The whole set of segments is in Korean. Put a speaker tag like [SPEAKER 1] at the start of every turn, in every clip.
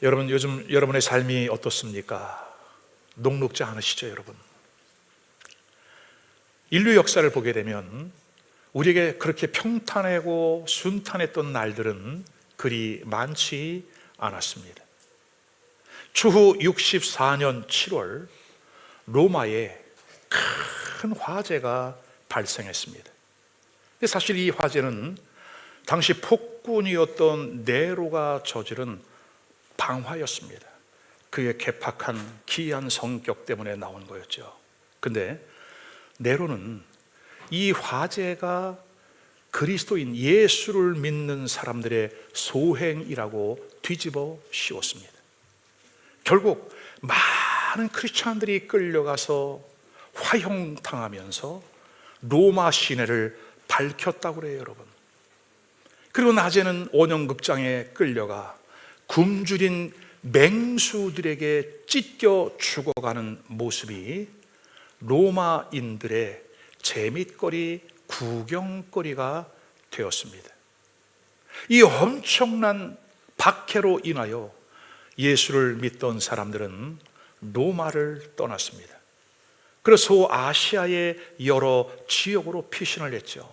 [SPEAKER 1] 여러분, 요즘 여러분의 삶이 어떻습니까? 녹록지 않으시죠, 여러분? 인류 역사를 보게 되면 우리에게 그렇게 평탄하고 순탄했던 날들은 그리 많지 않았습니다. 추후 64년 7월 로마에 큰 화재가 발생했습니다. 사실 이 화재는 당시 폭군이었던 네로가 저지른 방화였습니다. 그의 괴팍한 기이한 성격 때문에 나온 거였죠. 근데 네로는 이 화재가 그리스도인 예수를 믿는 사람들의 소행이라고 뒤집어 씌웠습니다. 결국 많은 크리스찬들이 끌려가서 화형당하면서 로마 시내를 밝혔다고 그래요, 여러분. 그리고 낮에는 원형극장에 끌려가 굶주린 맹수들에게 찢겨 죽어가는 모습이 로마인들의 재밌거리, 구경거리가 되었습니다. 이 엄청난 박해로 인하여 예수를 믿던 사람들은 로마를 떠났습니다. 그래서 소아시아의 여러 지역으로 피신을 했죠.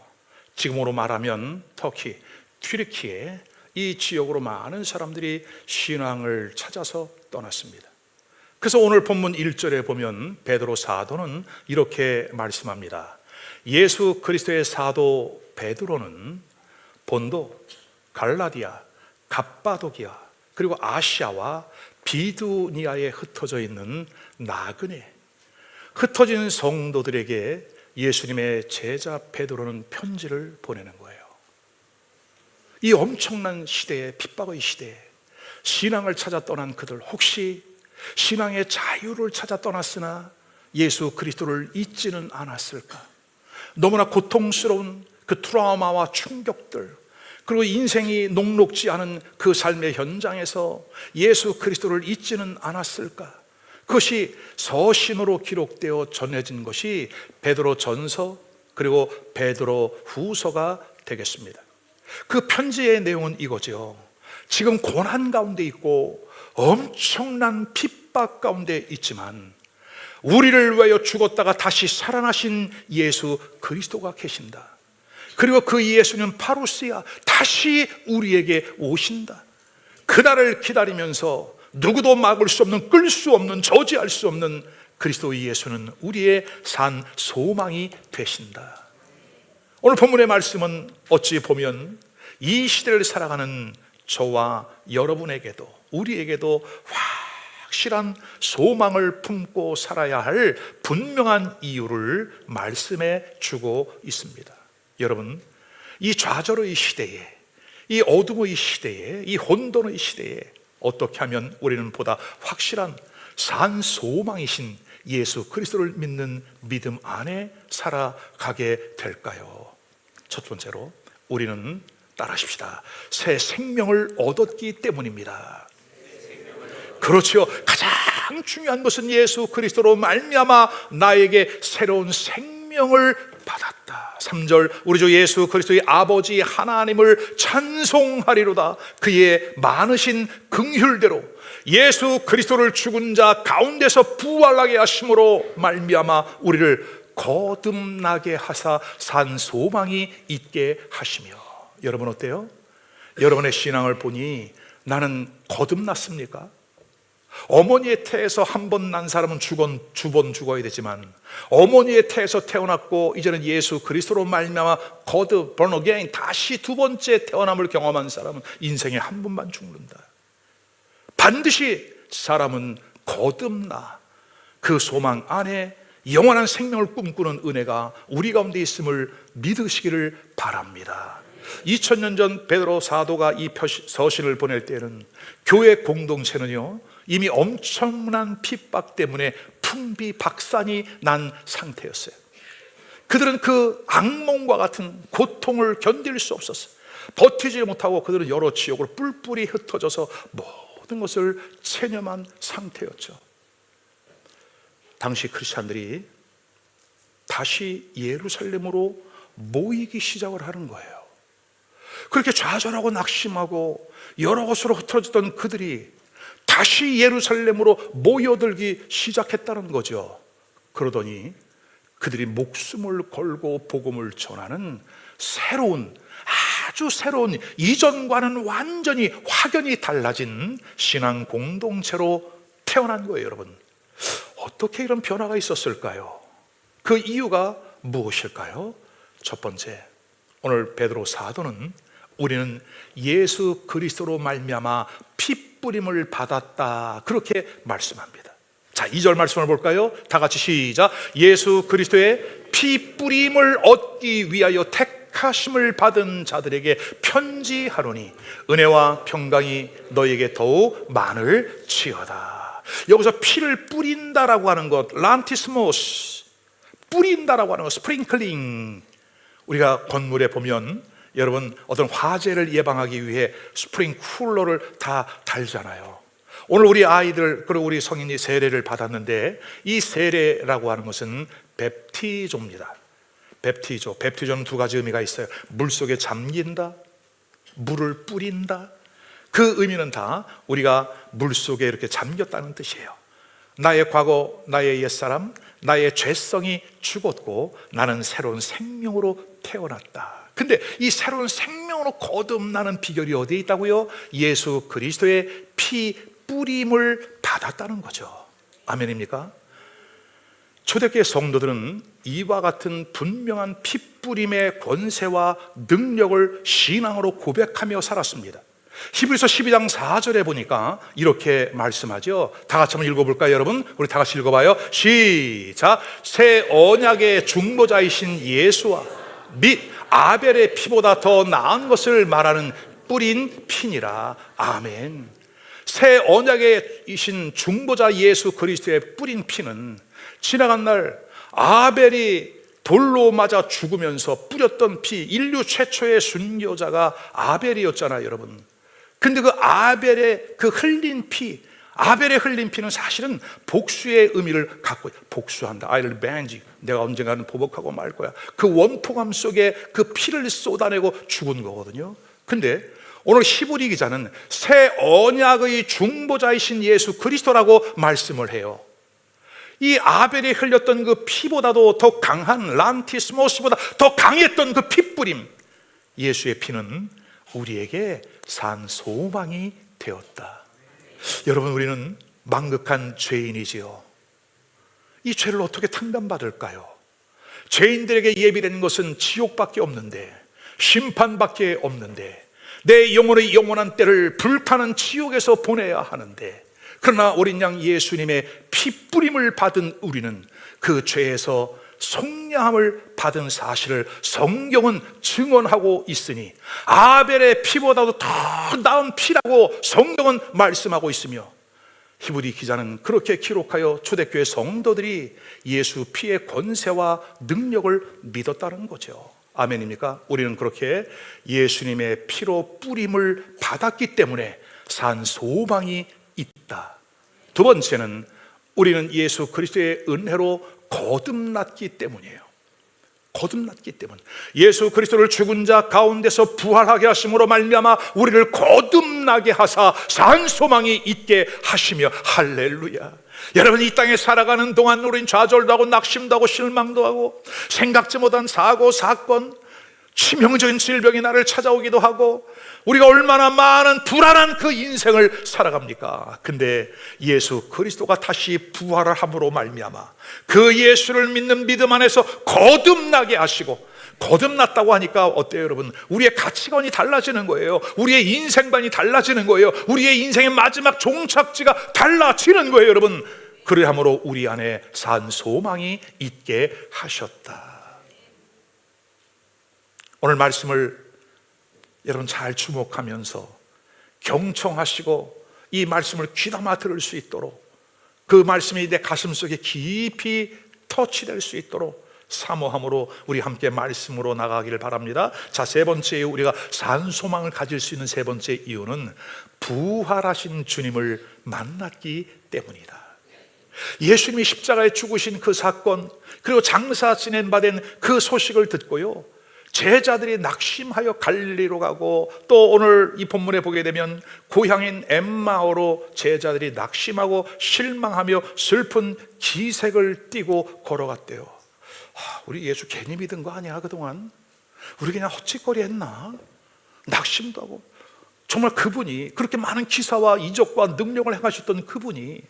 [SPEAKER 1] 지금으로 말하면 터키, 튀르키예, 이 지역으로 많은 사람들이 신앙을 찾아서 떠났습니다. 그래서 오늘 본문 1절에 보면 베드로 사도는 이렇게 말씀합니다. 예수 그리스도의 사도 베드로는 본도, 갈라디아, 갑바도기아, 그리고 아시아와 비두니아에 흩어져 있는 나그네, 흩어진 성도들에게 예수님의 제자 베드로는 편지를 보내는 거예요. 이 엄청난 시대에, 핍박의 시대에 신앙을 찾아 떠난 그들, 혹시 신앙의 자유를 찾아 떠났으나 예수 그리스도를 잊지는 않았을까? 너무나 고통스러운 그 트라우마와 충격들, 그리고 인생이 녹록지 않은 그 삶의 현장에서 예수 그리스도를 잊지는 않았을까? 그것이 서신으로 기록되어 전해진 것이 베드로 전서 그리고 베드로 후서가 되겠습니다. 그 편지의 내용은 이거죠. 지금 고난 가운데 있고 엄청난 핍박 가운데 있지만 우리를 위하여 죽었다가 다시 살아나신 예수 그리스도가 계신다. 그리고 그 예수는 파루시아, 다시 우리에게 오신다. 그날을 기다리면서 누구도 막을 수 없는, 끌 수 없는, 저지할 수 없는 그리스도 예수는 우리의 산 소망이 되신다. 오늘 본문의 말씀은 어찌 보면 이 시대를 살아가는 저와 여러분에게도, 우리에게도 확실한 소망을 품고 살아야 할 분명한 이유를 말씀해 주고 있습니다. 여러분, 이 좌절의 시대에, 이 어둠의 시대에, 이 혼돈의 시대에 어떻게 하면 우리는 보다 확실한 산 소망이신 예수 그리스도를 믿는 믿음 안에 살아가게 될까요? 첫 번째로 우리는 따라하십시다. 새 생명을 얻었기 때문입니다. 그렇죠. 가장 중요한 것은 예수 그리스도로 말미암아 나에게 새로운 생명을 받았다. 3절, 우리 주 예수 그리스도의 아버지 하나님을 찬송하리로다. 그의 많으신 긍휼대로 예수 그리스도를 죽은 자 가운데서 부활하게 하심으로 말미암아 우리를 거듭나게 하사 산 소망이 있게 하시며. 여러분 어때요? 여러분의 신앙을 보니 나는 거듭났습니까? 어머니의 태에서 한 번 난 사람은 두 번 죽어야 되지만 어머니의 태에서 태어났고 이제는 예수 그리스도로 말미암아 거듭 born again, 다시 두 번째 태어남을 경험한 사람은 인생에 한 번만 죽는다. 반드시 사람은 거듭나 그 소망 안에 영원한 생명을 꿈꾸는 은혜가 우리 가운데 있음을 믿으시기를 바랍니다. 2000년 전 베드로 사도가 이 서신을 보낼 때는 교회 공동체는요 이미 엄청난 핍박 때문에 풍비박산이 난 상태였어요. 그들은 그 악몽과 같은 고통을 견딜 수 없었어요. 버티지 못하고 그들은 여러 지역으로 뿔뿔이 흩어져서 모든 것을 체념한 상태였죠. 당시 크리스찬들이 다시 예루살렘으로 모이기 시작을 하는 거예요. 그렇게 좌절하고 낙심하고 여러 곳으로 흩어졌던 그들이 다시 예루살렘으로 모여들기 시작했다는 거죠. 그러더니 그들이 목숨을 걸고 복음을 전하는 새로운, 아주 새로운, 이전과는 완전히 확연히 달라진 신앙 공동체로 태어난 거예요. 여러분, 어떻게 이런 변화가 있었을까요? 그 이유가 무엇일까요? 첫 번째, 오늘 베드로 사도는 우리는 예수 그리스도로 말미암아 피 뿌림을 받았다, 그렇게 말씀합니다. 자, 2절 말씀을 볼까요? 다 같이 시작. 예수 그리스도의 피 뿌림을 얻기 위하여 택하심을 받은 자들에게 편지하노니 은혜와 평강이 너에게 더욱 많을지어다. 여기서 피를 뿌린다라고 하는 것, 란티스모스, 뿌린다라고 하는 것, 스프링클링. 우리가 건물에 보면 여러분 어떤 화재를 예방하기 위해 스프링쿨러를 다 달잖아요. 오늘 우리 아이들 그리고 우리 성인이 세례를 받았는데, 이 세례라고 하는 것은 뵙티조입니다. 뵙티조는 두 가지 의미가 있어요. 물속에 잠긴다, 물을 뿌린다. 그 의미는 다 우리가 물속에 이렇게 잠겼다는 뜻이에요. 나의 과거, 나의 옛사람, 나의 죄성이 죽었고 나는 새로운 생명으로 태어났다. 근데 이 새로운 생명으로 거듭나는 비결이 어디에 있다고요? 예수 그리스도의 피 뿌림을 받았다는 거죠. 아멘입니까? 초대교회 성도들은 이와 같은 분명한 피 뿌림의 권세와 능력을 신앙으로 고백하며 살았습니다. 히브리서 12장 4절에 보니까 이렇게 말씀하죠. 다 같이 한번 읽어볼까요, 여러분? 우리 다 같이 읽어봐요. 시작. 새 언약의 중보자이신 예수와 및 아벨의 피보다 더 나은 것을 말하는 뿌린 피니라. 아멘. 새 언약의 이신 중보자 예수 그리스도의 뿌린 피는 지나간 날 아벨이 돌로 맞아 죽으면서 뿌렸던 피, 인류 최초의 순교자가 아벨이었잖아요, 여러분. 근데 그 아벨의 그 흘린 피, 아벨의 흘린 피는 사실은 복수의 의미를 갖고, 복수한다, I'll avenge, 내가 언젠가는 보복하고 말 거야, 그 원통함 속에 그 피를 쏟아내고 죽은 거거든요. 근데 오늘 히브리 기자는 새 언약의 중보자이신 예수 그리스도라고 말씀을 해요. 이 아벨이 흘렸던 그 피보다도 더 강한, 란티스모스보다 더 강했던 그 피뿌림, 예수의 피는 우리에게 산 소망이 되었다. 여러분, 우리는 망극한 죄인이지요. 이 죄를 어떻게 탕감받을까요? 죄인들에게 예비된 것은 지옥밖에 없는데, 심판밖에 없는데, 내 영혼의 영원한 때를 불타는 지옥에서 보내야 하는데, 그러나 어린 양 예수님의 피 뿌림을 받은 우리는 그 죄에서 속량함을 받은 사실을 성경은 증언하고 있으니, 아벨의 피보다도 더 나은 피라고 성경은 말씀하고 있으며, 히브리 기자는 그렇게 기록하여 초대교회 성도들이 예수 피의 권세와 능력을 믿었다는 거죠. 아멘입니까? 우리는 그렇게 예수님의 피로 뿌림을 받았기 때문에 산 소망이 있다. 두 번째는 우리는 예수 그리스도의 은혜로 거듭났기 때문이에요. 거듭났기 때문. 예수 그리스도를 죽은 자 가운데서 부활하게 하심으로 말미암아 우리를 거듭나게 하사 산 소망이 있게 하시며, 할렐루야. 여러분, 이 땅에 살아가는 동안 우린 좌절도 하고 낙심도 하고 실망도 하고 생각지 못한 사고 사건, 치명적인 질병이 나를 찾아오기도 하고, 우리가 얼마나 많은 불안한 그 인생을 살아갑니까? 근데 예수 그리스도가 다시 부활을 함으로 말미암아 그 예수를 믿는 믿음 안에서 거듭나게 하시고, 거듭났다고 하니까 어때요, 여러분? 우리의 가치관이 달라지는 거예요. 우리의 인생관이 달라지는 거예요. 우리의 인생의 마지막 종착지가 달라지는 거예요, 여러분. 그러함으로 우리 안에 산 소망이 있게 하셨다. 오늘 말씀을 여러분 잘 주목하면서 경청하시고 이 말씀을 귀담아 들을 수 있도록, 그 말씀이 내 가슴속에 깊이 터치될 수 있도록 사모함으로 우리 함께 말씀으로 나가기를 바랍니다. 자, 세 번째, 우리가 산 소망을 가질 수 있는 세 번째 이유는 부활하신 주님을 만났기 때문이다. 예수님이 십자가에 죽으신 그 사건, 그리고 장사 지낸 바 된 그 소식을 듣고요, 제자들이 낙심하여 갈릴리로 가고, 또 오늘 이 본문에 보게 되면 고향인 엠마오로 제자들이 낙심하고 실망하며 슬픈 기색을 띠고 걸어갔대요. 우리 예수 괜히 믿은 거 아니야? 그동안 우리 그냥 헛짓거리 했나? 낙심도 하고. 정말 그분이, 그렇게 많은 기사와 이적과 능력을 행하셨던 그분이,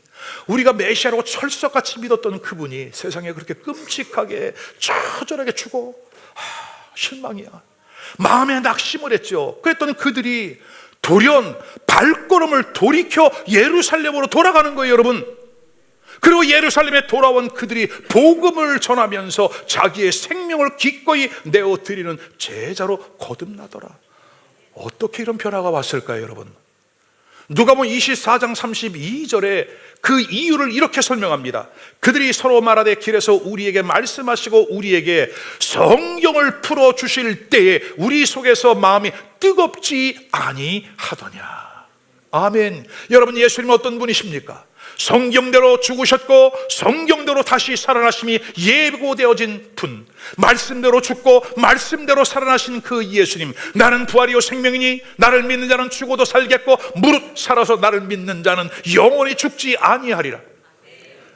[SPEAKER 1] 우리가 메시아라고 철석같이 믿었던 그분이 세상에 그렇게 끔찍하게 처절하게 죽어. 실망이야. 마음에 낙심을 했죠. 그랬더니 그들이 돌연 발걸음을 돌이켜 예루살렘으로 돌아가는 거예요, 여러분. 그리고 예루살렘에 돌아온 그들이 복음을 전하면서 자기의 생명을 기꺼이 내어드리는 제자로 거듭나더라. 어떻게 이런 변화가 왔을까요, 여러분? 누가복음 24장 32절에 그 이유를 이렇게 설명합니다. 그들이 서로 말하되 길에서 우리에게 말씀하시고 우리에게 성경을 풀어주실 때에 우리 속에서 마음이 뜨겁지 아니하더냐. 아멘. 여러분, 예수님은 어떤 분이십니까? 성경대로 죽으셨고 성경대로 다시 살아나심이 예고되어진 분, 말씀대로 죽고 말씀대로 살아나신 그 예수님. 나는 부활이요 생명이니 나를 믿는 자는 죽어도 살겠고 무릇 살아서 나를 믿는 자는 영원히 죽지 아니하리라.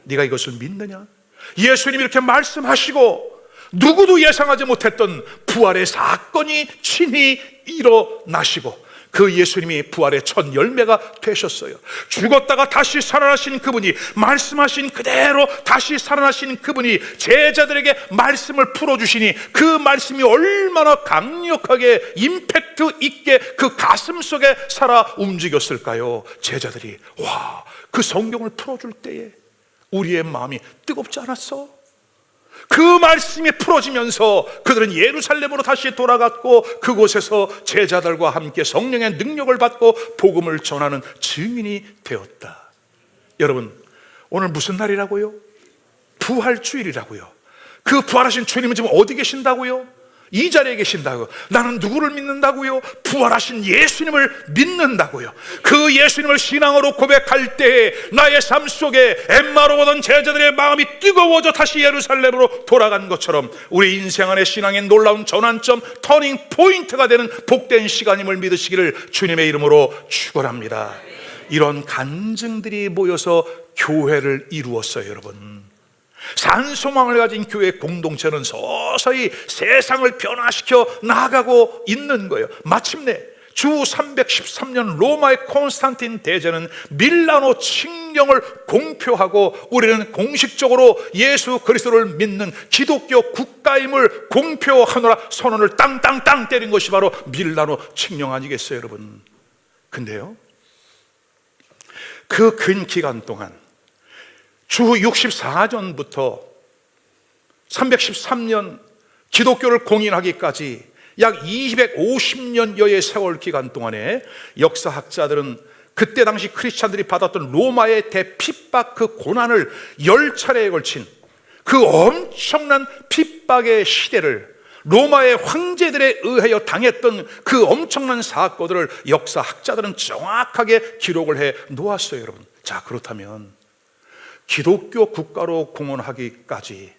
[SPEAKER 1] 네가 이것을 믿느냐? 예수님이 이렇게 말씀하시고 누구도 예상하지 못했던 부활의 사건이 친히 일어나시고, 그 예수님이 부활의 첫 열매가 되셨어요. 죽었다가 다시 살아나신 그분이, 말씀하신 그대로 다시 살아나신 그분이 제자들에게 말씀을 풀어주시니 그 말씀이 얼마나 강력하게 임팩트 있게 그 가슴 속에 살아 움직였을까요? 제자들이 와, 그 성경을 풀어줄 때에 우리의 마음이 뜨겁지 않았어? 그 말씀이 풀어지면서 그들은 예루살렘으로 다시 돌아갔고 그곳에서 제자들과 함께 성령의 능력을 받고 복음을 전하는 증인이 되었다. 여러분, 오늘 무슨 날이라고요? 부활주일이라고요. 그 부활하신 주님은 지금 어디 계신다고요? 이 자리에 계신다고요. 나는 누구를 믿는다고요? 부활하신 예수님을 믿는다고요. 그 예수님을 신앙으로 고백할 때 나의 삶 속에 엠마로 오던 제자들의 마음이 뜨거워져 다시 예루살렘으로 돌아간 것처럼 우리 인생 안에 신앙의 놀라운 전환점, 터닝 포인트가 되는 복된 시간임을 믿으시기를 주님의 이름으로 축원합니다. 이런 간증들이 모여서 교회를 이루었어요, 여러분. 산소망을 가진 교회 공동체는 서서히 세상을 변화시켜 나가고 있는 거예요. 마침내 주 313년 로마의 콘스탄틴 대제는 밀라노 칙령을 공표하고 우리는 공식적으로 예수 그리스도를 믿는 기독교 국가임을 공표하노라 선언을 땅땅땅 때린 것이 바로 밀라노 칙령 아니겠어요, 여러분? 근데요, 그 긴 기간 동안 주 64년부터 313년 기독교를 공인하기까지 약 250년여의 세월 기간 동안에 역사학자들은 그때 당시 크리스찬들이 받았던 로마의 대핍박, 그 고난을 10차례에 걸친 그 엄청난 핍박의 시대를, 로마의 황제들에 의하여 당했던 그 엄청난 사건들을 역사학자들은 정확하게 기록을 해 놓았어요, 여러분. 자, 그렇다면 기독교 국가로 공헌하기까지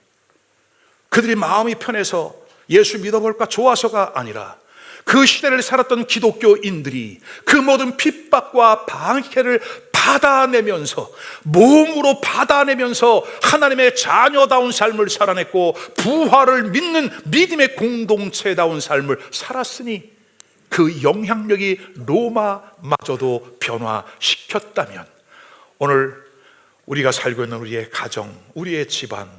[SPEAKER 1] 그들이 마음이 편해서 예수 믿어볼까 좋아서가 아니라 그 시대를 살았던 기독교인들이 그 모든 핍박과 방해를 받아내면서, 몸으로 받아내면서 하나님의 자녀다운 삶을 살아냈고 부활을 믿는 믿음의 공동체다운 삶을 살았으니 그 영향력이 로마마저도 변화시켰다면 오늘 우리가 살고 있는 우리의 가정, 우리의 집안,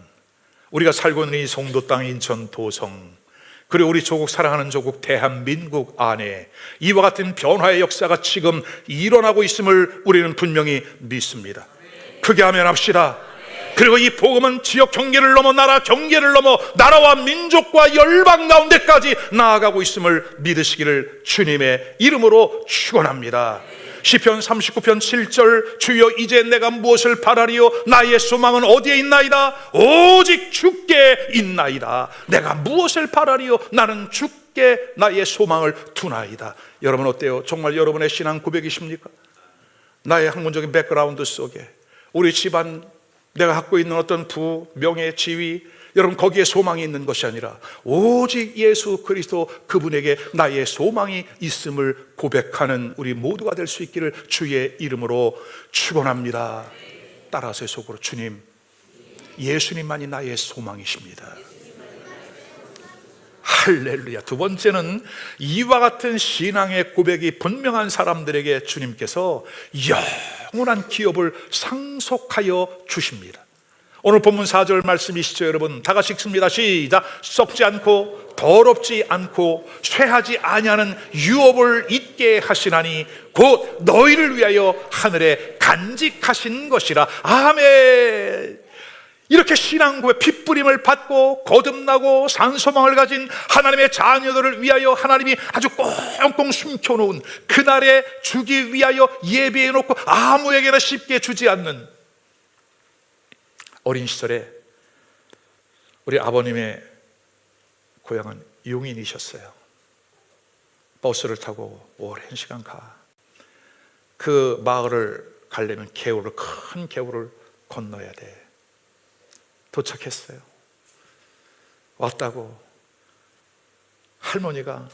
[SPEAKER 1] 우리가 살고 있는 이 송도 땅 인천 도성, 그리고 우리 조국, 사랑하는 조국 대한민국 안에 이와 같은 변화의 역사가 지금 일어나고 있음을 우리는 분명히 믿습니다. 크게 아멘합시다. 그리고 이 복음은 지역 경계를 넘어 나라 경계를 넘어 나라와 민족과 열방 가운데까지 나아가고 있음을 믿으시기를 주님의 이름으로 축원합니다. 시편 39편 7절, 주여 이제 내가 무엇을 바라리요? 나의 소망은 어디에 있나이다? 오직 주께 있나이다. 내가 무엇을 바라리요? 나는 주께 나의 소망을 두나이다. 여러분 어때요? 정말 여러분의 신앙 고백이십니까? 나의 학문적인 백그라운드 속에 우리 집안, 내가 갖고 있는 어떤 부, 명예, 지위, 여러분, 거기에 소망이 있는 것이 아니라 오직 예수 그리스도 그분에게 나의 소망이 있음을 고백하는 우리 모두가 될 수 있기를 주의 이름으로 축원합니다. 따라서 속으로, 주님, 예수님만이 나의 소망이십니다. 할렐루야. 두 번째는 이와 같은 신앙의 고백이 분명한 사람들에게 주님께서 영원한 기업을 상속하여 주십니다. 오늘 본문 4절 말씀이시죠, 여러분? 다 같이 읽습니다. 시작. 썩지 않고 더럽지 않고 쇠하지 아니하는 유업을 있게 하시나니 곧 너희를 위하여 하늘에 간직하신 것이라. 아멘. 이렇게 신앙 고백, 핏부림을 받고 거듭나고 산소망을 가진 하나님의 자녀들을 위하여 하나님이 아주 꽁꽁 숨겨놓은 그날에 주기 위하여 예비해 놓고 아무에게나 쉽게 주지 않는, 어린 시절에 우리 아버님의 고향은 용인이셨어요. 버스를 타고 오랜 시간 그 마을을 가려면 큰 개울을 건너야 돼. 도착했어요. 왔다고 할머니가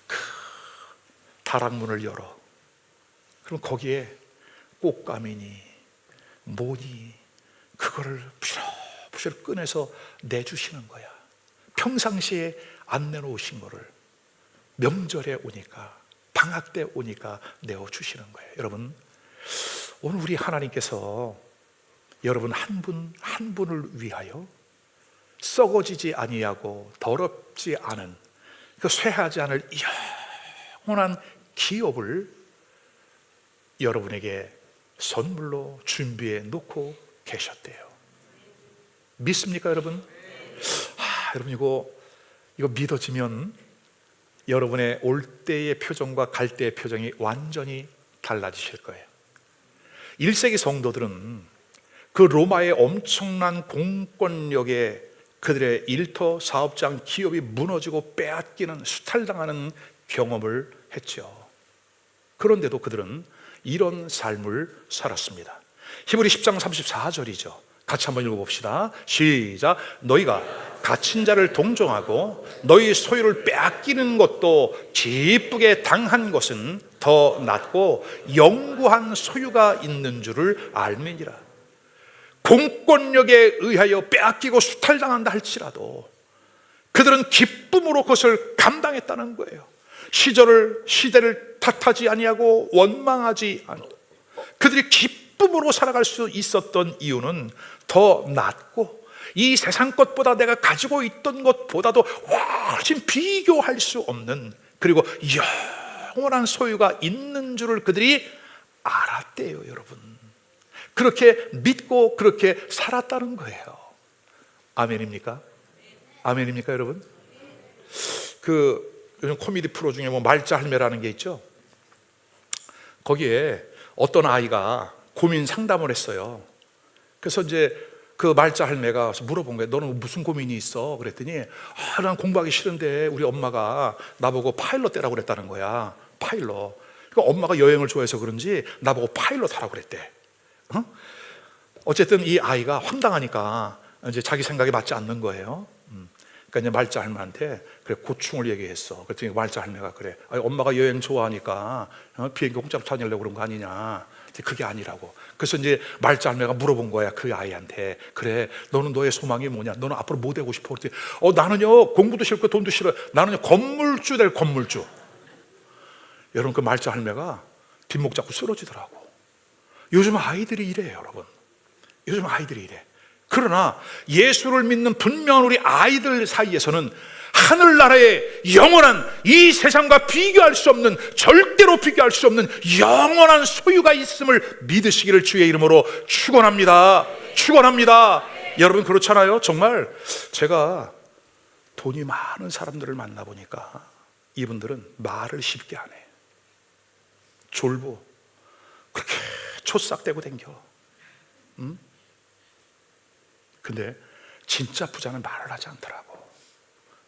[SPEAKER 1] 그 다락문을 열어. 그럼 거기에 꽃가미니 뭐니 그거를 부실부실 꺼내서 내주시는 거야. 평상시에 안 내놓으신 거를 명절에 오니까, 방학 때 오니까 내어주시는 거예요. 여러분, 오늘 우리 하나님께서 여러분 한 분 한 분을 위하여 썩어지지 아니하고 더럽지 않은, 그 쇠하지 않을 영원한 기업을 여러분에게 선물로 준비해 놓고 계셨대요. 믿습니까, 여러분? 여러분, 이거 믿어지면 여러분의 올 때의 표정과 갈 때의 표정이 완전히 달라지실 거예요. 1세기 성도들은 그 로마의 엄청난 공권력에 그들의 일터, 사업장, 기업이 무너지고 빼앗기는, 수탈당하는 경험을 했죠. 그런데도 그들은 이런 삶을 살았습니다. 히브리 10장 34절이죠. 같이 한번 읽어봅시다. 시작. 너희가 갇힌 자를 동정하고 너희 소유를 빼앗기는 것도 기쁘게 당한 것은 더 낫고 영구한 소유가 있는 줄을 알미니라. 공권력에 의하여 빼앗기고 수탈당한다 할지라도 그들은 기쁨으로 그것을 감당했다는 거예요. 시대를 탓하지 아니하고 원망하지 않고 그들이 기쁨으로 살아갈 수 있었던 이유는 더 낫고 이 세상 것보다 내가 가지고 있던 것보다도 훨씬 비교할 수 없는, 그리고 영원한 소유가 있는 줄을 그들이 알았대요. 여러분, 그렇게 믿고 그렇게 살았다는 거예요. 아멘입니까? 아멘입니까, 여러분? 요즘 코미디 프로 중에 말자 할매라는 게 있죠. 거기에 어떤 아이가 고민 상담을 했어요. 그래서 이제 그 말자 할매가 물어본 거예요. 너는 무슨 고민이 있어? 그랬더니 난 공부하기 싫은데 우리 엄마가 나보고 파일럿 되라고 그랬다는 거야. 파일럿. 그러니까 엄마가 여행을 좋아해서 그런지 나보고 파일럿 하라고 그랬대. 어쨌든 이 아이가 황당하니까 이제 자기 생각에 맞지 않는 거예요. 그러니까 이제 말자 할매한테 그래 고충을 얘기했어. 그랬더니 말자 할매가 그래, 엄마가 여행 좋아하니까 비행기 공짜로 다니려고 그런 거 아니냐. 그게 아니라고. 그래서 이제 말자 할매가 물어본 거야, 그 아이한테. 그래, 너는 너의 소망이 뭐냐? 너는 앞으로 뭐 되고 싶어? 그랬더니 나는요 공부도 싫고 돈도 싫어. 나는요 건물주 될 건물주. 여러분, 그 말자 할매가 뒷목 잡고 쓰러지더라고. 요즘 아이들이 이래요, 여러분. 요즘 아이들이 이래. 그러나 예수를 믿는 분명한 우리 아이들 사이에서는 하늘나라의 영원한, 이 세상과 비교할 수 없는, 절대로 비교할 수 없는 영원한 소유가 있음을 믿으시기를 주의 이름으로 축원합니다. 축원합니다. 여러분, 그렇잖아요. 정말 제가 돈이 많은 사람들을 만나보니까 이분들은 말을 쉽게 안 해. 졸부 그렇게 초싹대고 댕겨. 근데 진짜 부자는 말을 하지 않더라고.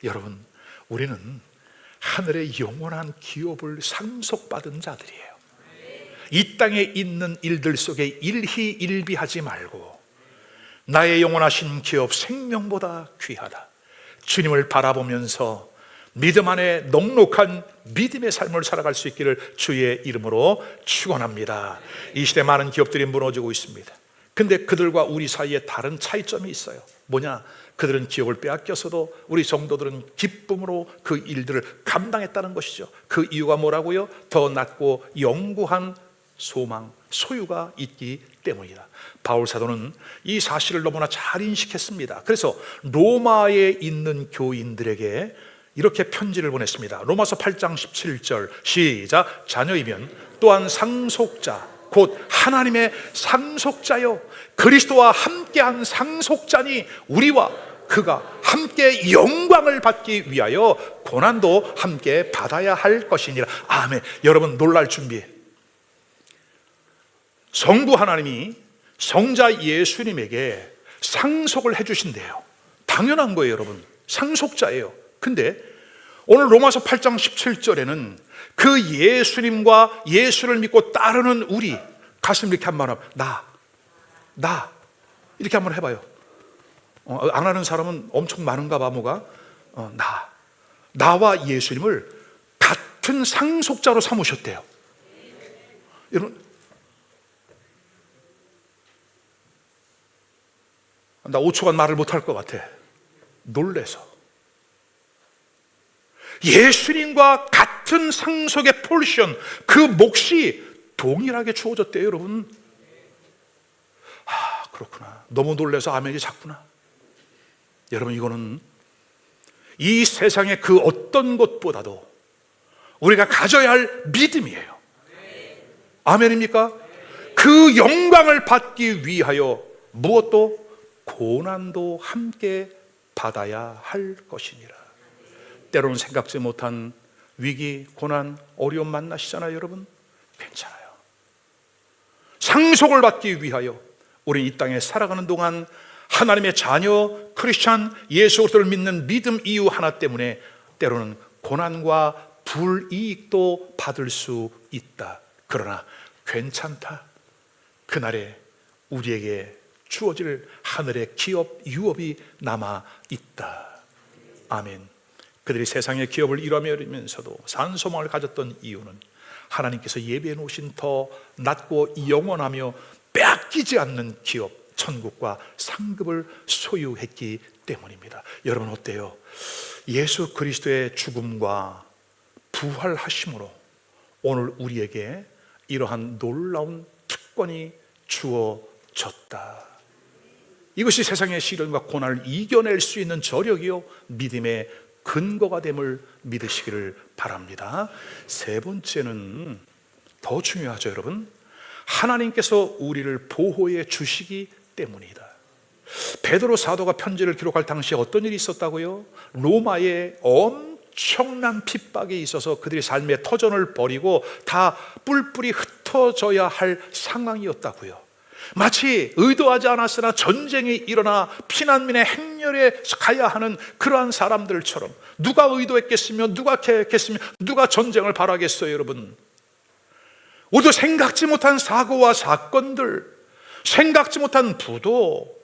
[SPEAKER 1] 여러분, 우리는 하늘의 영원한 기업을 상속받은 자들이에요. 이 땅에 있는 일들 속에 일희일비하지 말고 나의 영원하신 기업 생명보다 귀하다. 주님을 바라보면서 믿음 안에 넉넉한 믿음의 삶을 살아갈 수 있기를 주의 이름으로 축원합니다. 이 시대 많은 기업들이 무너지고 있습니다. 근데 그들과 우리 사이에 다른 차이점이 있어요. 뭐냐? 그들은 기업을 빼앗겼어도 우리 성도들은 기쁨으로 그 일들을 감당했다는 것이죠. 그 이유가 뭐라고요? 더 낮고 영구한 소망, 소유가 있기 때문이다. 바울 사도는 이 사실을 너무나 잘 인식했습니다. 그래서 로마에 있는 교인들에게 이렇게 편지를 보냈습니다. 로마서 8장 17절 시작. 자녀이면 또한 상속자 곧 하나님의 상속자여 그리스도와 함께한 상속자니 우리와 그가 함께 영광을 받기 위하여 고난도 함께 받아야 할 것이니라. 아멘. 여러분 놀랄 준비. 성부 하나님이 성자 예수님에게 상속을 해주신대요. 당연한 거예요, 여러분. 상속자예요. 근데 오늘 로마서 8장 17절에는 그 예수님과 예수를 믿고 따르는 우리, 가슴 이렇게 한번 하면 나 이렇게 한번 해봐요. 안 하는 사람은 엄청 많은가 봐. 뭐가? 나와 예수님을 같은 상속자로 삼으셨대요. 여러분, 나 5초간 말을 못할 것 같아. 놀래서. 예수님과 같은 상속의 폴션, 그 몫이 동일하게 주어졌대요, 여러분. 그렇구나. 너무 놀라서 아멘이 작구나. 여러분, 이거는 이 세상의 그 어떤 것보다도 우리가 가져야 할 믿음이에요. 아멘입니까? 그 영광을 받기 위하여 무엇도 고난도 함께 받아야 할 것이니라. 때로는 생각지 못한 위기, 고난, 어려움 만나시잖아요, 여러분. 괜찮아요. 상속을 받기 위하여 우리 이 땅에 살아가는 동안 하나님의 자녀, 크리스찬, 예수 그리스도를 믿는 믿음 이유 하나 때문에 때로는 고난과 불이익도 받을 수 있다. 그러나 괜찮다. 그날에 우리에게 주어질 하늘의 기업, 유업이 남아 있다. 아멘. 그들이 세상의 기업을 잃어버리면서도 산소망을 가졌던 이유는 하나님께서 예비해 놓으신 더 낮고 영원하며 빼앗기지 않는 기업, 천국과 상급을 소유했기 때문입니다. 여러분 어때요? 예수 그리스도의 죽음과 부활하심으로 오늘 우리에게 이러한 놀라운 특권이 주어졌다. 이것이 세상의 시련과 고난을 이겨낼 수 있는 저력이요 믿음의 근거가 됨을 믿으시기를 바랍니다. 세 번째는 더 중요하죠, 여러분. 하나님께서 우리를 보호해 주시기 때문이다. 베드로 사도가 편지를 기록할 당시에 어떤 일이 있었다고요? 로마에 엄청난 핍박이 있어서 그들이 삶의 터전을 버리고 다 뿔뿔이 흩어져야 할 상황이었다고요. 마치 의도하지 않았으나 전쟁이 일어나 피난민의 행렬에 가야 하는 그러한 사람들처럼 누가 의도했겠으며 누가 계획했으며 누가 전쟁을 바라겠어요, 여러분. 우리도 생각지 못한 사고와 사건들, 생각지 못한 부도,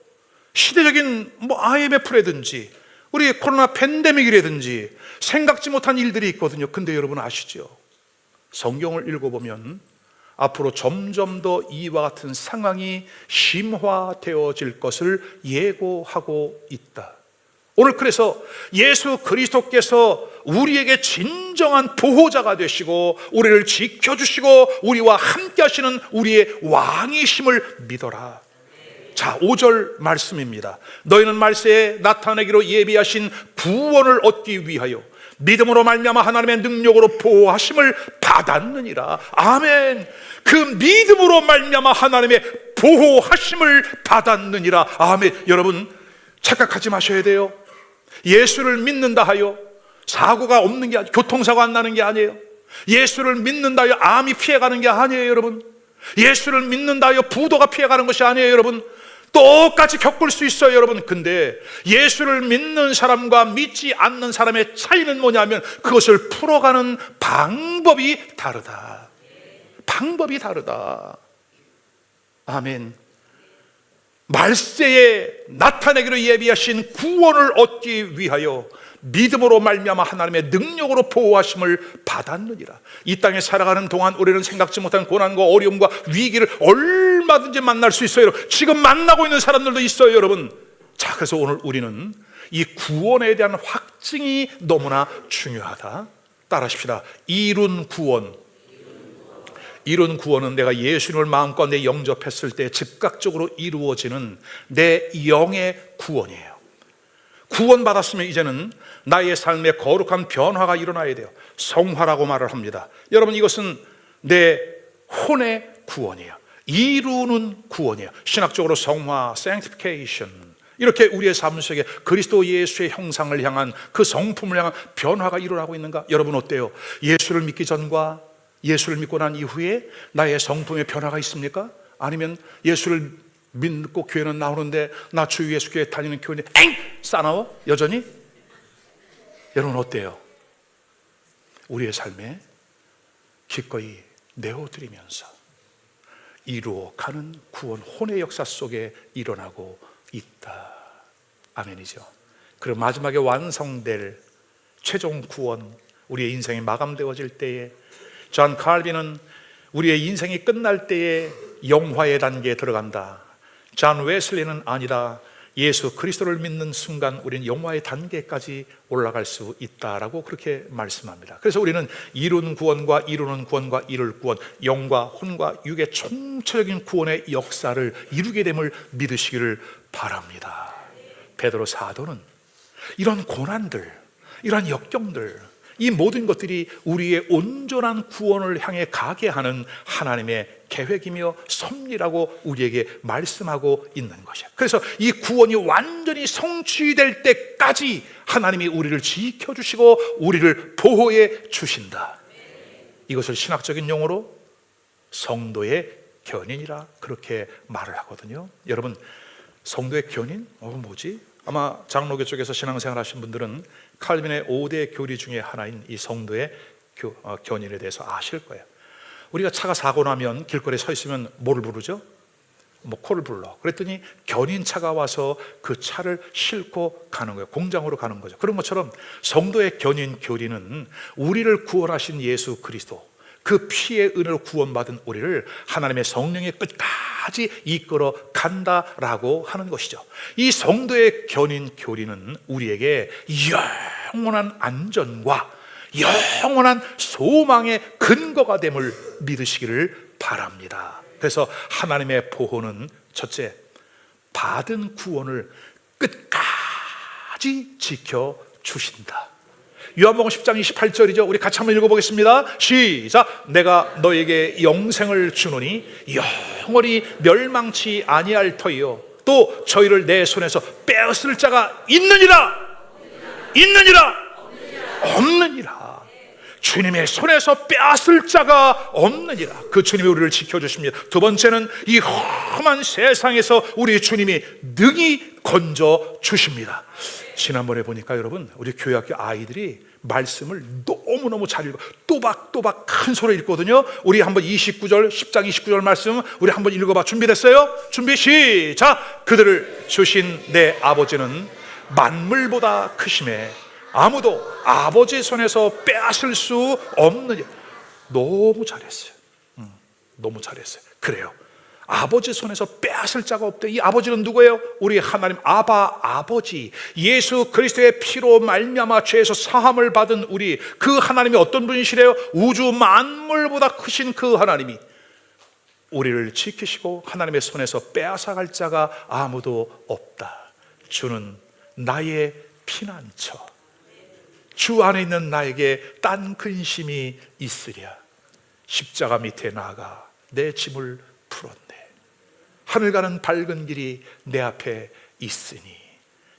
[SPEAKER 1] 시대적인 IMF라든지 우리 코로나 팬데믹이라든지 생각지 못한 일들이 있거든요. 근데 여러분 아시죠? 성경을 읽어보면 앞으로 점점 더 이와 같은 상황이 심화되어질 것을 예고하고 있다. 오늘 그래서 예수 그리스도께서 우리에게 진정한 보호자가 되시고 우리를 지켜주시고 우리와 함께 하시는 우리의 왕이심을 믿어라. 자, 5절 말씀입니다. 너희는 말세에 나타내기로 예비하신 구원을 얻기 위하여 믿음으로 말미암아 하나님의 능력으로 보호하심을 받았느니라. 아멘. 그 믿음으로 말미암아 하나님의 보호하심을 받았느니라. 아멘. 여러분 착각하지 마셔야 돼요. 예수를 믿는다 하여 사고가 없는 게 아니에요. 교통사고 안 나는 게 아니에요. 예수를 믿는다 하여 암이 피해가는 게 아니에요, 여러분. 예수를 믿는다 하여 부도가 피해가는 것이 아니에요, 여러분. 똑같이 겪을 수 있어요, 여러분. 근데 예수를 믿는 사람과 믿지 않는 사람의 차이는 뭐냐면 그것을 풀어가는 방법이 다르다. 방법이 다르다. 아멘. 말세에 나타내기로 예비하신 구원을 얻기 위하여 믿음으로 말미암아 하나님의 능력으로 보호하심을 받았느니라. 이 땅에 살아가는 동안 우리는 생각지 못한 고난과 어려움과 위기를 얼마든지 만날 수 있어요. 지금 만나고 있는 사람들도 있어요, 여러분. 자, 그래서 오늘 우리는 이 구원에 대한 확증이 너무나 중요하다. 따라하십시다. 이룬 구원. 이룬 구원은 내가 예수님을 마음껏 내 영접했을 때 즉각적으로 이루어지는 내 영의 구원이에요. 구원받았으면 이제는 나의 삶에 거룩한 변화가 일어나야 돼요. 성화라고 말을 합니다. 여러분, 이것은 내 혼의 구원이에요. 이루는 구원이에요. 신학적으로 성화, sanctification, 이렇게 우리의 삶 속에 그리스도 예수의 형상을 향한 그 성품을 향한 변화가 일어나고 있는가? 여러분 어때요? 예수를 믿기 전과 예수를 믿고 난 이후에 나의 성품의 변화가 있습니까? 아니면 예수를 믿고 교회는 나오는데 나 주 예수 교회 다니는 교회인데 싸나워? 여전히? 여러분 어때요? 우리의 삶에 기꺼이 내어드리면서 이루어가는 구원, 혼의 역사 속에 일어나고 있다. 아멘이죠. 그리고 마지막에 완성될 최종 구원, 우리의 인생이 마감되어질 때에 존 칼빈은 우리의 인생이 끝날 때에 영화의 단계에 들어간다. 존 웨슬리는 아니다. 예수 그리스도를 믿는 순간 우리는 영화의 단계까지 올라갈 수 있다라고 그렇게 말씀합니다. 그래서 우리는 이룬 구원과 이루는 구원과 이룰 구원, 영과 혼과 육의 총체적인 구원의 역사를 이루게 됨을 믿으시기를 바랍니다. 베드로 사도는 이런 고난들, 이런 역경들, 이 모든 것들이 우리의 온전한 구원을 향해 가게 하는 하나님의 계획이며 섭리라고 우리에게 말씀하고 있는 것이야. 그래서 이 구원이 완전히 성취될 때까지 하나님이 우리를 지켜주시고 우리를 보호해 주신다. 이것을 신학적인 용어로 성도의 견인이라 그렇게 말을 하거든요. 여러분, 성도의 견인? 뭐지? 아마 장로교 쪽에서 신앙생활 하신 분들은 칼빈의 5대 교리 중에 하나인 이 성도의 견인에 대해서 아실 거예요. 우리가 차가 사고 나면 길거리에 서 있으면 뭐를 부르죠? 코를 불러. 그랬더니 견인차가 와서 그 차를 싣고 가는 거예요. 공장으로 가는 거죠. 그런 것처럼 성도의 견인 교리는 우리를 구원하신 예수 그리스도, 그 피의 은혜로 구원받은 우리를 하나님의 성령의 끝까지 이끌어 간다라고 하는 것이죠. 이 성도의 견인 교리는 우리에게 영원한 안전과 영원한 소망의 근거가 됨을 믿으시기를 바랍니다. 그래서 하나님의 보호는 첫째, 받은 구원을 끝까지 지켜주신다. 요한복음 10장 28절이죠. 우리 같이 한번 읽어보겠습니다. 시작. 내가 너에게 영생을 주노니 영원히 멸망치 아니할 터이요 또 저희를 내 손에서 빼앗을 자가 있느니라. 없느니라. 주님의 손에서 빼앗을 자가 없느니라. 그 주님이 우리를 지켜주십니다. 두 번째는 이 험한 세상에서 우리 주님이 능히 건져주십니다. 지난번에 보니까 여러분, 우리 교회학교 아이들이 말씀을 너무너무 잘 읽어 또박또박 큰 소리 읽거든요. 우리 한번 10장 29절 말씀 우리 한번 읽어봐. 준비됐어요? 준비 시작. 그들을 주신 내 아버지는 만물보다 크심에 아무도 아버지 손에서 빼앗을 수 없느냐. 너무 잘했어요. 너무 잘했어요. 그래요. 아버지 손에서 빼앗을 자가 없대. 이 아버지는 누구예요? 우리 하나님 아버지, 예수 그리스도의 피로 말미암아 죄에서 사함을 받은 우리 그 하나님이 어떤 분이시래요? 우주 만물보다 크신 그 하나님이 우리를 지키시고 하나님의 손에서 빼앗아갈 자가 아무도 없다. 주는 나의 피난처, 주 안에 있는 나에게 딴 근심이 있으랴. 십자가 밑에 나아가 내 짐을 풀었네. 하늘 가는 밝은 길이 내 앞에 있으니.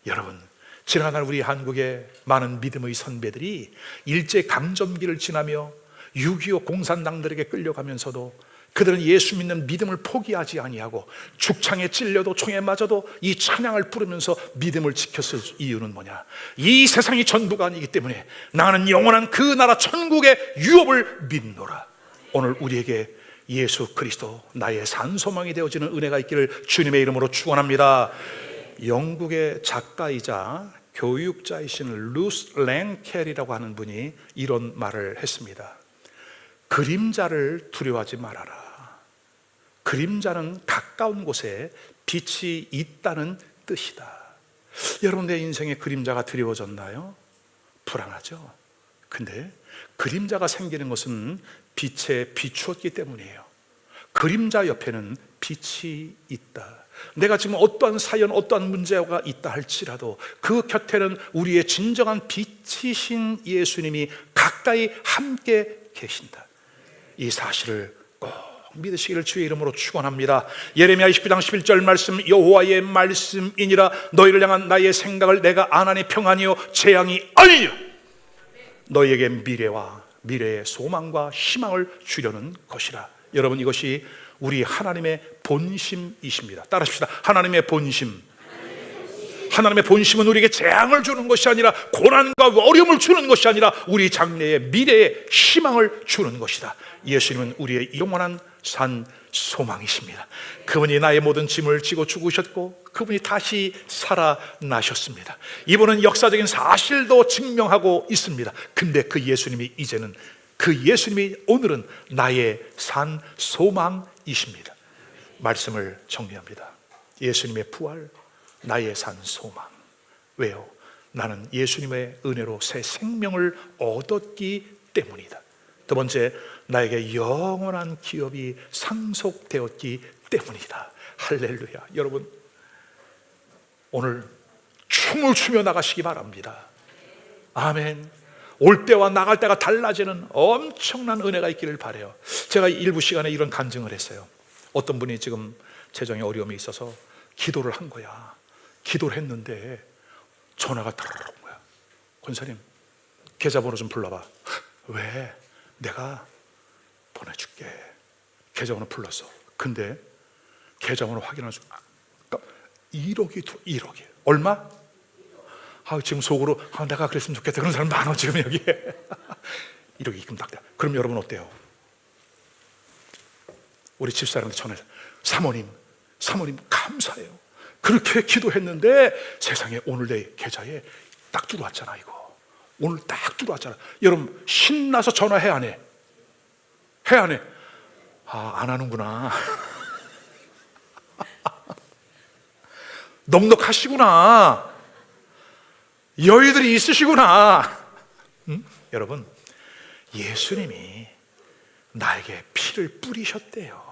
[SPEAKER 1] 여러분, 지난날 우리 한국의 많은 믿음의 선배들이 일제강점기를 지나며 6.25 공산당들에게 끌려가면서도 그들은 예수 믿는 믿음을 포기하지 아니하고 죽창에 찔려도 총에 맞아도 이 찬양을 부르면서 믿음을 지켰을 이유는 뭐냐? 이 세상이 전부가 아니기 때문에 나는 영원한 그 나라 천국의 유업을 믿노라. 오늘 우리에게 예수 그리스도 나의 산소망이 되어지는 은혜가 있기를 주님의 이름으로 축원합니다. 영국의 작가이자 교육자이신 루스 랭켈이라고 하는 분이 이런 말을 했습니다. 그림자를 두려워하지 말아라. 그림자는 가까운 곳에 빛이 있다는 뜻이다. 여러분, 내 인생에 그림자가 두려워졌나요? 불안하죠? 근데 그림자가 생기는 것은 빛에 비추었기 때문이에요. 그림자 옆에는 빛이 있다. 내가 지금 어떠한 사연, 어떠한 문제가 있다 할지라도 그 곁에는 우리의 진정한 빛이신 예수님이 가까이 함께 계신다. 이 사실을 꼭 믿으시기를 주의 이름으로 축원합니다. 예레미야 29장 11절 말씀, 여호와의 말씀이니라. 너희를 향한 나의 생각을 내가 아나니 평안이요 재앙이 아니요 너희에게 미래의 소망과 희망을 주려는 것이라. 여러분, 이것이 우리 하나님의 본심이십니다. 따라합시다. 하나님의 본심. 하나님의 본심은 우리에게 재앙을 주는 것이 아니라, 고난과 어려움을 주는 것이 아니라 우리 장래의 미래의 희망을 주는 것이다. 예수님은 우리의 영원한 산 소망이십니다. 그분이 나의 모든 짐을 지고 죽으셨고 그분이 다시 살아나셨습니다. 이분은 역사적인 사실도 증명하고 있습니다. 근데 그 예수님이 이제는, 그 예수님이 오늘은 나의 산 소망이십니다. 말씀을 정리합니다. 예수님의 부활, 나의 산 소망. 왜요? 나는 예수님의 은혜로 새 생명을 얻었기 때문이다. 두 번째, 나에게 영원한 기업이 상속되었기 때문이다. 할렐루야. 여러분, 오늘 춤을 추며 나가시기 바랍니다. 아멘. 올 때와 나갈 때가 달라지는 엄청난 은혜가 있기를 바라요. 제가 일부 시간에 이런 간증을 했어요. 어떤 분이 지금 재정에 어려움이 있어서 기도를 한 거야. 기도를 했는데 전화가 따르르 온 거야. 권사님, 계좌번호 좀 불러봐. 왜? 내가 보내줄게. 계좌번호 불렀어. 근데 계좌번호 확인할 수, 1억이 얼마? 지금 속으로 내가 그랬으면 좋겠다 그런 사람 많아 지금 여기에. 1억이 입금 딱 돼. 그럼 여러분 어때요? 우리 집사람한테 전화해서 사모님 감사해요. 그렇게 기도했는데 세상에 오늘 내 계좌에 딱 들어왔잖아. 이거 오늘 딱 들어왔잖아. 여러분, 신나서 전화해 안 해? 해 안 해? 안 하는구나. 넉넉하시구나. 여유들이 있으시구나. 여러분, 예수님이 나에게 피를 뿌리셨대요.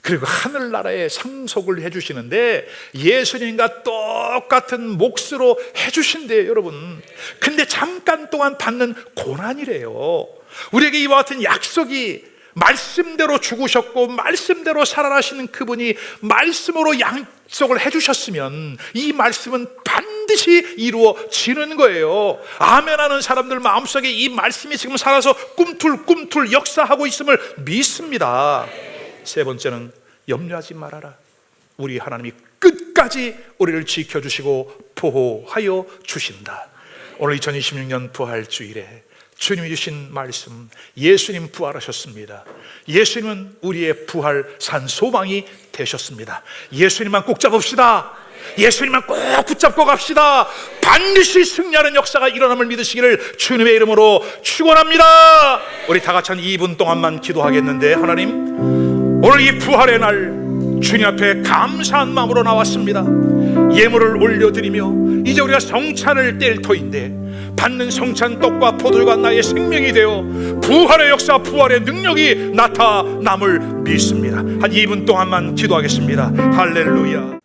[SPEAKER 1] 그리고 하늘나라에 상속을 해주시는데 예수님과 똑같은 몫으로 해주신대요, 여러분. 근데 잠깐 동안 받는 고난이래요. 우리에게 이와 같은 약속이, 말씀대로 죽으셨고 말씀대로 살아나시는 그분이 말씀으로 약속을 해주셨으면 이 말씀은 반드시 이루어지는 거예요. 아멘하는 사람들 마음속에 이 말씀이 지금 살아서 꿈틀꿈틀 역사하고 있음을 믿습니다. 세 번째는 염려하지 말아라. 우리 하나님이 끝까지 우리를 지켜주시고 보호하여 주신다. 오늘 2026년 부활주일에 주님이 주신 말씀, 예수님 부활하셨습니다. 예수님은 우리의 부활 산 소망이 되셨습니다. 예수님만 꼭 잡읍시다. 예수님만 꼭 붙잡고 갑시다. 반드시 승리하는 역사가 일어남을 믿으시기를 주님의 이름으로 축원합니다. 우리 다 같이 한 2분 동안만 기도하겠는데, 하나님, 오늘 이 부활의 날 주님 앞에 감사한 마음으로 나왔습니다. 예물을 올려드리며 이제 우리가 성찬을 뗄 터인데 받는 성찬 떡과 포도주가 나의 생명이 되어 부활의 역사, 부활의 능력이 나타남을 믿습니다. 한 2분 동안만 기도하겠습니다. 할렐루야.